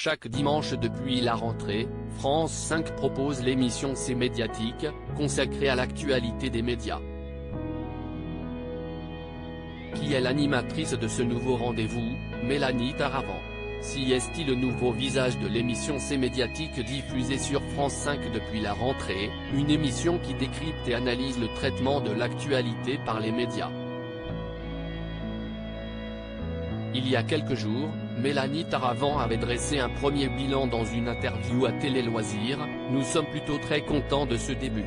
chaque dimanche depuis la rentrée, France 5 propose l'émission C'est médiatique, consacrée à l'actualité des médias. Qui est l'animatrice de ce nouveau rendez-vous? Mélanie Taravant. Si est-il le nouveau visage de l'émission C'est médiatique diffusée sur France 5 depuis la rentrée, une émission qui décrypte et analyse le traitement de l'actualité par les médias. Il y a quelques jours, Mélanie Taravant avait dressé un premier bilan dans une interview à Télé Loisirs. Nous sommes plutôt très contents de ce début.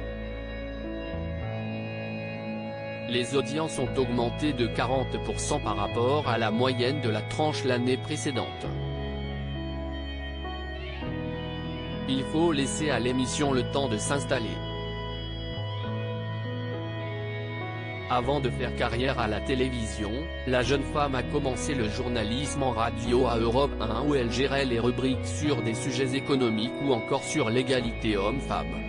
Les audiences ont augmenté de 40% par rapport à la moyenne de la tranche l'année précédente. Il faut laisser à l'émission le temps de s'installer. Avant de faire carrière à la télévision, la jeune femme a commencé le journalisme en radio à Europe 1 où elle gérait les rubriques sur des sujets économiques ou encore sur l'égalité homme-femme.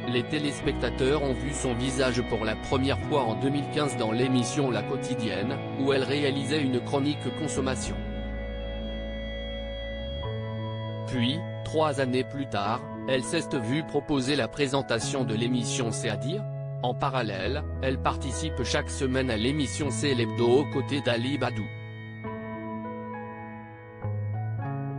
Les téléspectateurs ont vu son visage pour la première fois en 2015 dans l'émission La Quotidienne, où elle réalisait une chronique consommation. Puis, 3 années plus tard, elle s'est vue proposer la présentation de l'émission C'est à dire. En parallèle, elle participe chaque semaine à l'émission C'est l'Hebdo aux côtés d'Ali Badou.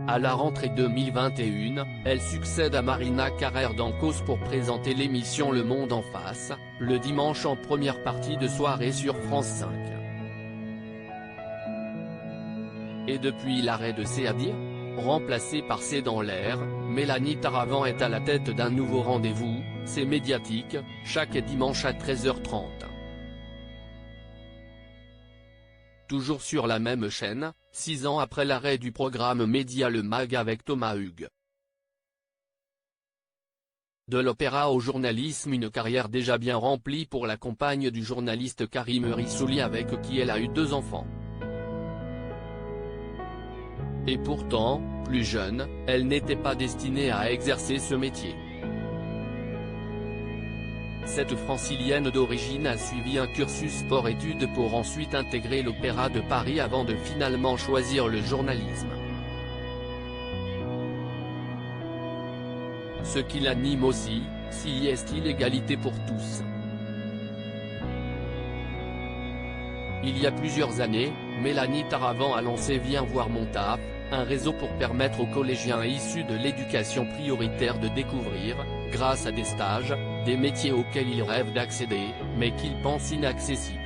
À la rentrée 2021, elle succède à Marina Carrère d'Ancos pour présenter l'émission Le Monde en face, le dimanche en première partie de soirée sur France 5. Et depuis l'arrêt de C'est à dire, remplacée par C'est dans l'air, Mélanie Taravant est à la tête d'un nouveau rendez-vous, C'est médiatique, chaque dimanche à 13h30. Toujours sur la même chaîne, 6 ans après l'arrêt du programme Média Le Mag avec Thomas Hugues. De l'opéra au journalisme, une carrière déjà bien remplie pour la compagne du journaliste Karim Rissouli avec qui elle a eu 2 enfants. Et pourtant, plus jeune, elle n'était pas destinée à exercer ce métier. Cette francilienne d'origine a suivi un cursus sport-études pour ensuite intégrer l'Opéra de Paris avant de finalement choisir le journalisme. Ce qui l'anime aussi, si est-il l'égalité pour tous. Il y a plusieurs années, Mélanie Taravant a lancé Viens voir mon taf, un réseau pour permettre aux collégiens issus de l'éducation prioritaire de découvrir, grâce à des stages, des métiers auxquels ils rêvent d'accéder, mais qu'ils pensent inaccessibles.